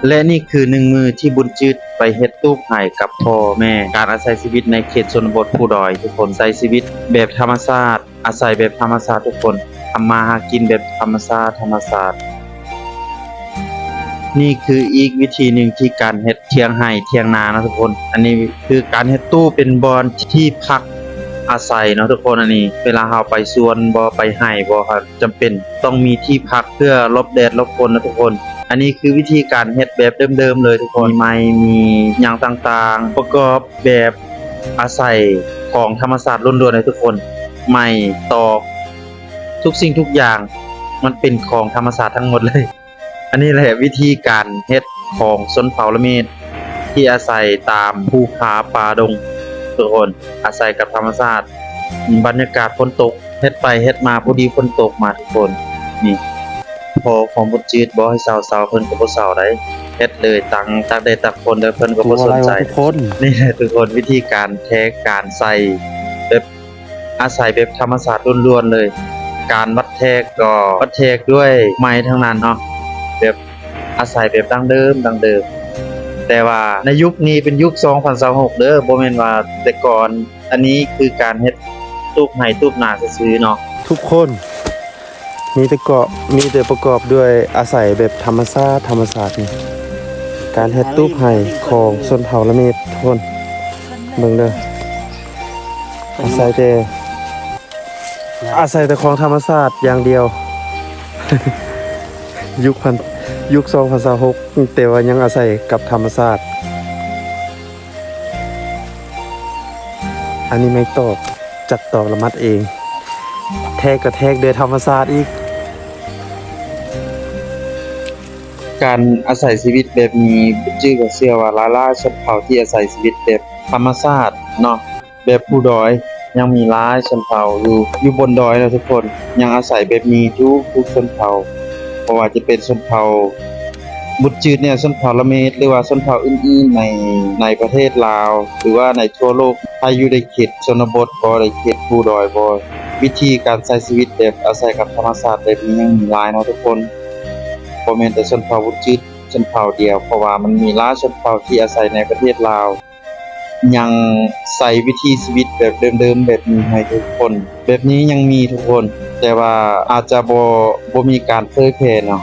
และนี่คือหนึ่งมือที่บุญจืดไปเฮ็ดตู้ให้กับพ่อแม่การอาศัยชีวิตในเขตชนบทผู้ดอยทุกคนใช้ชีวิตแบบธรรมชาติอาศัยแบบธรรมชาติทุกคนทำมาหากินแบบธรรมชาตินี่คืออีกวิธีหนึ่งที่การเฮ็ดเทียงไร่เทียงนานะทุกคนอันนี้คือการเฮ็ดตู้เป็นบอนที่พักอาศัยเนาะทุกคนอันนี้เวลาเราไปสวนบ่ไปไร่บ่ครับจำเป็นต้องมีที่พักเพื่อหลบแดดหลบฝนนะทุกคนอันนี้คือวิธีการเฮ็ดแบบเดิมๆเลยทุกคนมีไม้มีหยังต่างๆประกอบแบบอาศัยของธรรมชาติล้วนๆเลยทุกคนไม้ตอกทุกสิ่งทุกอย่างมันเป็นของธรรมชาติทั้งหมดเลย อันนี้แหละวิธีการเฮ็ดของชนเผ่าละเมดที่อาศัยตามภูผาป่าดงทุกคนอาศัยกับธรรมชาติบรรยากาศฝนตกเฮ็ดไปเฮ็ดมาพอดีฝนตกมาทุกคนนี่พอของบ่จืดบ่ให้เซาๆเพิ่นก็บ่เซาได้เฮ็ดเลยตักได้ตักฝนแล้วเพิ่นก็บ่สนใจทุกคน นี่แหละทุกคนวิธีการแท้การใส่แบบอาศัยแบบธรรมชาติล้วนๆเลยการวัดแทกก็วัดแทกด้วยไม้ทั้งนั้นเนาะแบบอาศัยแบบดั้งเดิมแต่ว่าในยุคนี้เป็นยุค2026เด้อบ่แม่นว่าแต่ก่อนอันนี้คือการเฮ็ดตูบไห้ตูบนาซื่อๆเนาะทุกคนมีแต่ประกอบด้วยอาศัยแบบธรรมชาตินี่การเฮ็ดตู้ไผ่ของชนเผ่าละเมดทุกคนเบิ่งเด้ออาศัยแต่ของธรรมชาติอย่างเดียว ยุค2026แต่ว่ายังอาศัยกับธรรมชาติอันนี้ไม่ตอกจัดตอกละมัดเองแทกก็แทกโดยธรรมชาติอีกการอาศัยชีวิตแบบนี้ชื่อก็เชื่อว่าหลายๆชนเผ่าที่อาศัยชีวิตแบบธรรมชาติเนาะแบบผู้ดอยยังมีหลายชนเผ่าอยู่บนดอยนะทุกคนยังอาศัยแบบนี้ทุกชนเผ่าเพราะว่าจะเป็นชนเผ่าบุตรจืดเนี่ยชนเผ่าละเมดหรือว่าชนเผ่าอื่นๆในประเทศลาวหรือว่าในทั่วโลกถ้าอยู่ในเขตชนบทบ่ในเขตผู้ดอยบ่วิธีการใช้ชีวิตแบบอาศัยกับธรรมชาติแบบนี้ยังมีหลายเนาะทุกคนบ่แม่นแต่ชนเผ่าบุตรจืดชนเผ่าเดียวเพราะว่ามันมีหลายชนเผ่าที่อาศัยในประเทศลาวยังใส่วิธีชีวิตแบบเดิมๆแบบนี้ให้ทุกคนแบบนี้ยังมีทุกคนแต่ว่าอาจจะบ่มีการเผยแพร่เนาะ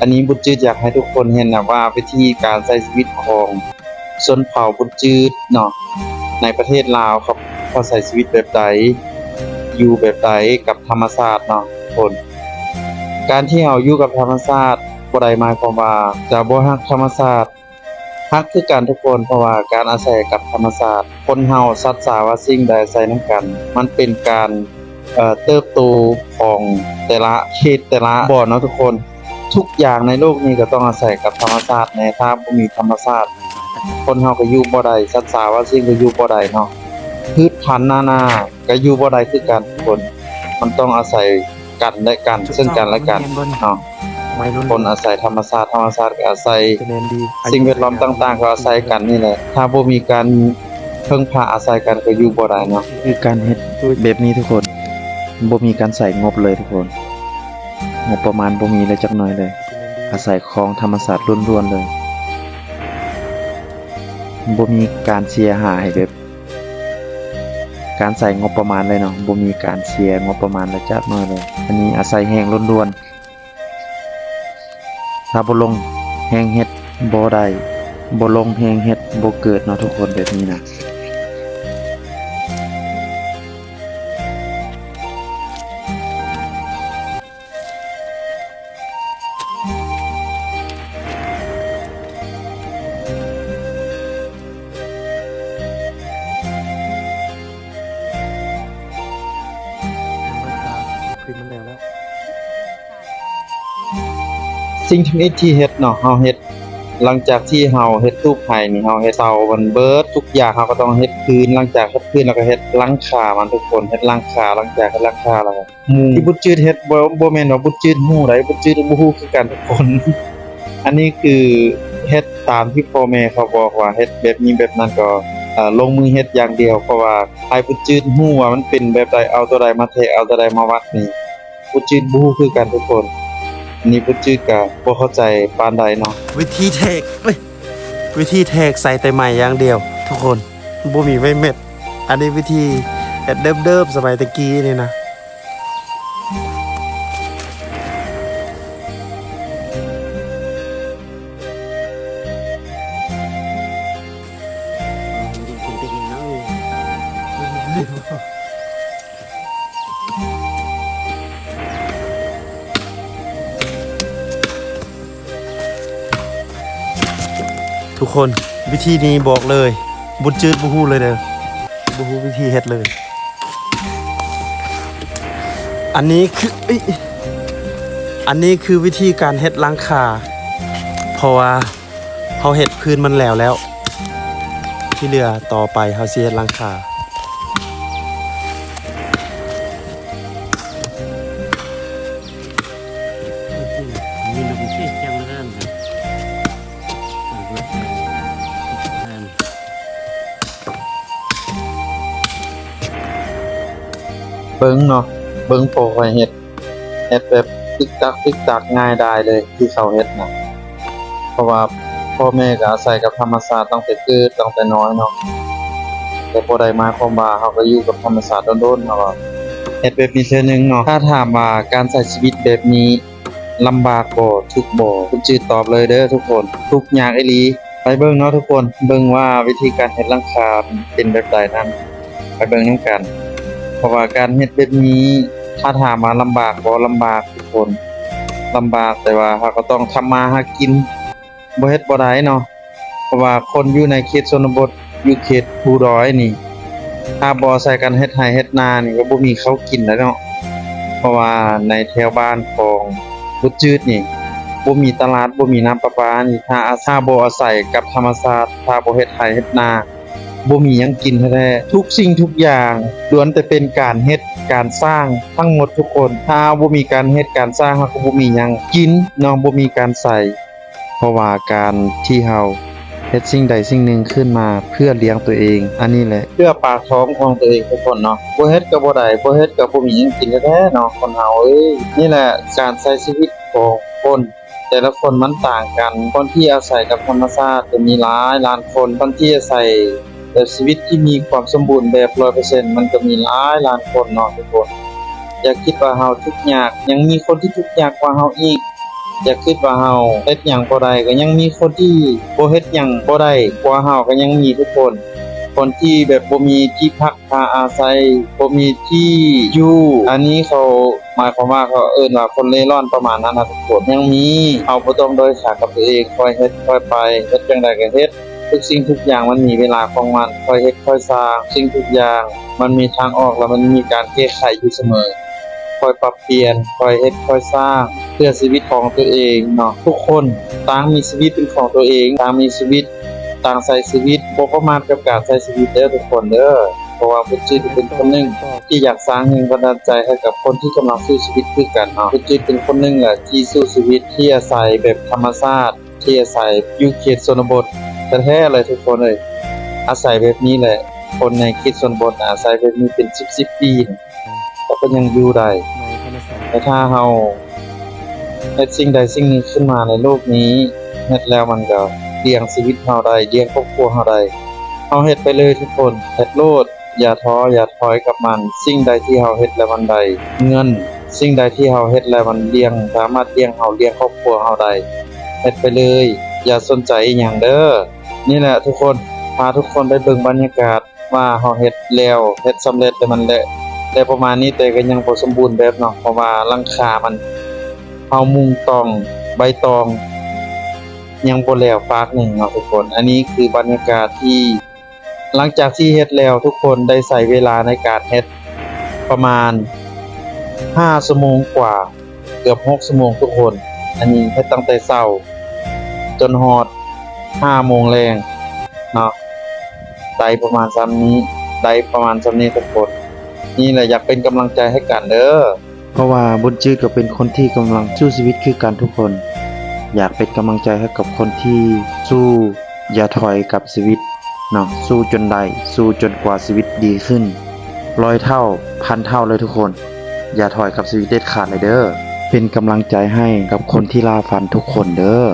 อันนี้บุญจืดอยากให้ทุกคนเห็นนะว่าวิธีการใช้ชีวิตของชนเผ่าบุญจืดเนาะในประเทศลาวเขาใช้ชีวิตแบบใดอยู่แบบใดกับธรรมชาติเนาะทุกคนการที่เราอยู่กับธรรมชาติบ่ได้หมายความว่าจะบ่รักธรรมชาติรักคือกันทุกคนเพราะว่าการอาศัยกับธรรมชาติคนเฮาสัตว์สาว่าสิ่งใดอาศัยนํกันมันเป็นการเติบโตของแต่ละเขตแต่ละบ่อนเนาะทุกคนทุกอย่างในโลกนี้ก็ต้องอาศัยกับธรรมชาติแน่ถ้าบ่มีธรรมชาติคนเฮาก็อยู่บ่ได้สัตว์สาว่าสิ่งก็อยู่บ่ได้เนาะพืชพันธุ์นานาก็อยู่บ่ได้คือกันทุกคนมันต้องอาศัยกันและกันซึ่งกันและกันเนาะคนอาศัยธรรมชาติก็อาศัยสิ่งแวดล้อมต่างๆก็อาศัยกันนี่แหละถ้าบ่มีการพึ่งพาอาศัยกันก็อยู่บ่ได้เนาะคือการเฮ็ดแบบนี้ทุกคนบ่มีการใส่งบเลยทุกคนงบประมาณบ่มีเลยจักหน่อยเลยอาศัยของธรรมชาติล้วนๆเลยบ่มีการเสียหายแบบการใส่งบประมาณเลยเนาะบ่มีการเสียงบประมาณเลยจักหน่อยเลยอันนี้อาศัยแห้งล้วนๆถ้าบ่ลงแห้งเฮ็ดบ่ได้บ่ลงแห้งเฮ็ดบ่เกิดเนาะทุกคนแบบนี้นะสิ่งที่เฮ็ดเนาะเฮาเฮ็ดหลังจากที่เฮาเฮ็ดตู้ไผ่นี่เฮาเฮ็ดเสามันเบิดทุกอย่างเฮาก็ต้องเฮ็ดคืนหลังจากเฮ็ดคืนแล้วก็เฮ็ดหลังคามันทุกคนเฮ็ดหลังคาหลังจากเฮ็ดหลังคาแล้วก็มุงที่บุญจืดเฮ็ดบ่แม่นว่าบุญจืดฮู้ได้บุญจืดบ่ฮู้คือกันทุกคน อันนี้คือเฮ็ดตามที่พ่อแม่เขาบอกว่าเฮ็ดแบบนี้แบบนั้นก็ลงมือเฮ็ดอย่างเดียวเพราะว่าให้บุญจืดฮู้ว่ามันเป็นแบบใดเอาตัวใดมาเทเอาตัวใดมาวัดนี่บุญจืดบ่ฮู้คือกันทุกคน อันนี้บ่จืดก็บ่เข้าใจปานใดเนาะ วิธีเทกวิธีเทกใส่แต่ใหม่อย่างเดียว ทุกคนบ่มีไว้เม็ด อันนี้วิธีเฮ็ดเดิมๆสมัยตะกี้นี่นะทุกคนวิธีนี้บอกเลยบุญจืดบ่ฮู้เลยเด้อบ่ฮู้วิธีเฮ็ดเลย อันนี้คืออันนี้คือวิธีการเฮ็ดหลังคาเพราะว่าเฮาเฮ็ดพื้นมันแล้ว ที่เหลือต่อไปเฮาสิเฮ็ดหลังคามีน้ำเชี่ยจังเลยนะ เบิ่งเนาะเบิ่งพอค่อยเฮ็ดแบบติ๊กตักง่ายดายเลยที่เขาเฮ็ดน่ะเพราะว่าพ่อแม่ก็อาศัยกับธรรมชาติตั้งแต่เกิดตั้งแต่น้อยเนาะแต่บ่ได้หมายความว่าเฮาก็อยู่กับธรรมชาติโดนๆเฮาก็เฮ็ดแบบนี้เทื่อนึงเนาะถ้าถามว่าการใช้ชีวิตแบบนี้ลำบากบ่ทุกข์บ่คุณจืดตอบเลยเด้อทุกคนทุกข์ยากอีหลีไปเบิ่งเนาะทุกคนเบิ่งว่าวิธีการเฮ็ดหลังคาเป็นแบบใดนั้นไปเบิ่งนำกัน เพราะว่าการเฮ็ดแบบนี้ถ้าถามว่าลำบากบ่ลำบากทุกคนลำบากแต่ว่าเราก็ต้องทำมาหากินบ่เฮ็ดบ่ได้เนาะเพราะว่าคนอยู่ในเขตชนบทอยู่เขตภูดอยนี่ถ้าบ่ใส่กันเฮ็ดไร่เฮ็ดนานี่ก็บ่มีข้าวกินแล้วเนาะเพราะว่าในแถวบ้านของบุจืดนี่บ่มีตลาดบ่มีน้ำประปานี่ถ้าบ่อาศัยกับธรรมชาติถ้าบ่เฮ็ดไร่เฮ็ดนา บ่มีหยังกินแท้ๆทุกสิ่งทุกอย่างล้วนแต่เป็นการเฮ็ดการสร้างทั้งหมดทุกคนถ้าบ่มีการเฮ็ดการสร้างเฮาก็บ่มีหยังกินเนาะบ่มีการใส่เพราะว่าการที่เฮาเฮ็ดสิ่งใดสิ่งหนึ่งขึ้นมาเพื่อเลี้ยงตัวเองอันนี้แหละเพื่อปากท้องของตัวเองทุกคนเนาะบ่เฮ็ดก็บ่ได้บ่เฮ็ดก็บ่มีหยังกินแท้ๆเนาะคนเฮาเอ้ยนี่แหละการใช้ชีวิตของคนแต่ละคนมันต่างกันคนที่อาศัยกับธรรมชาติจะมีหลายล้านคนที่อาศัยแต่ชีวิตที่มีความสมบูรณ์แบบ 100% มันก็มีหลายล้านคนเนาะทุกคนอย่าคิดว่าเฮาทุกข์ยากยังมีคนที่ทุกข์ยากกว่าเฮาอีกอย่าคิดว่าเฮาเฮ็ดหยังบ่ได้ก็ยังมีคนที่บ่เฮ็ดหยังบ่ได้กว่าเฮาก็ยังมีทุกคนคนที่แบบบ่มีที่พักพาอาศัยบ่มีที่อยู่อันนี้เขาหมายความว่าเขาเอิ้นว่าคนเร่ร่อนประมาณนั้นนะทุกคนยังมีเอาบ่ต้องโดยสารกับตัวเองค่อยเฮ็ดค่อยไปเฮ็ดจังไดก็เฮ็ด ทุกสิ่งทุกอย่างมันมีเวลาของมันค่อยเฮ็ดค่อยสร้างสิ่งทุกอย่างมันมีทางออกแล้วมันมีการแก้ไขอยู่เสมอค่อยปรับเปลี่ยนค่อยเฮ็ดค่อยสร้างเพื่อชีวิตของตัวเองเนาะทุกคนต่างมีชีวิตเป็นของตัวเองต่างมีชีวิตต่างใช้ชีวิตบ่ประมาทกับการใช้ชีวิตเด้อทุกคนเด้อเพราะว่าพุทธจิตเป็นคนหนึงที่อยากสร้างแรงบันดาลใจให้กับคนที่กำลังสู้ชีวิตคือกันเนาะพุทธจิตเป็นคนหนึงแหละที่สู้ชีวิตที่อาศัยแบบธรรมชาติที่อาศัยอยู่เขตชนบท แท้ๆเลยทุกคนเลยอาศัยแบบนี้แหละคนในเขตชนบทน่ะอาศัยแบบนี้เป็น10ปีน่ะก็ยังอยู่ได้แต่ถ้าเฮาเฮ็ดสิ่งใดสิ่งหนึ่งขึ้นมาในโลกนี้เฮ็ดแล้วมันก็เลี้ยงชีวิตเฮาได้เลี้ยงครอบครัวเฮาได้เฮาเฮ็ดไปเลยทุกคนเฮ็ดโลดอย่าท้ออย่าถอยกับมันสิ่งใดที่เฮาเฮ็ดแล้วมันได้เงินสิ่งใดที่เฮาเฮ็ดแล้วมันเลี้ยงสามารถเลี้ยงเฮาเลี้ยงครอบครัวเฮาได้เฮ็ดไปเลยอย่าสนใจอิหยังเด้อนี่แหละทุกคนพาทุกคนไปเบิ่งบรรยากาศว่าเฮาเฮ็ดแล้วเฮ็ดสำเร็จแล้วมันได้ประมาณนี้แต่ก็ยังบ่สมบูรณ์แบบเนาะเพราะว่าหลังคามันเฮามุงตองใบตองยังบ่แล้วปากหนึ่งเนาะทุกคนอันนี้คือบรรยากาศที่หลังจากที่เฮ็ดแล้วทุกคนได้ใช้เวลาในการเฮ็ดประมาณ5ชั่วโมงกว่าเกือบ6ชั่วโมงทุกคนอันนี้เฮ็ดตั้งแต่เช้าจนฮอด5โมงแลงเนาะได้ประมาณซ้ำนี้ได้ประมาณซ้ำนี้ทุกคนนี่แหละอยากเป็นกำลังใจให้กันเด้อเพราะว่าบุญจืดก็เป็นคนที่กำลังสู้ชีวิตคือกันทุกคน อยากเป็นกำลังใจให้กับคนที่สู้อย่าถอยกับชีวิตเนาะสู้จนได้สู้จนกว่าชีวิตดีขึ้น100 เท่า 1,000 เท่าเลยทุกคนอย่าถอยกับชีวิตเด็ดขาดเลยเด้อ เป็นกำลังใจให้กับคนที่ล่าฝันทุกคนเด้อ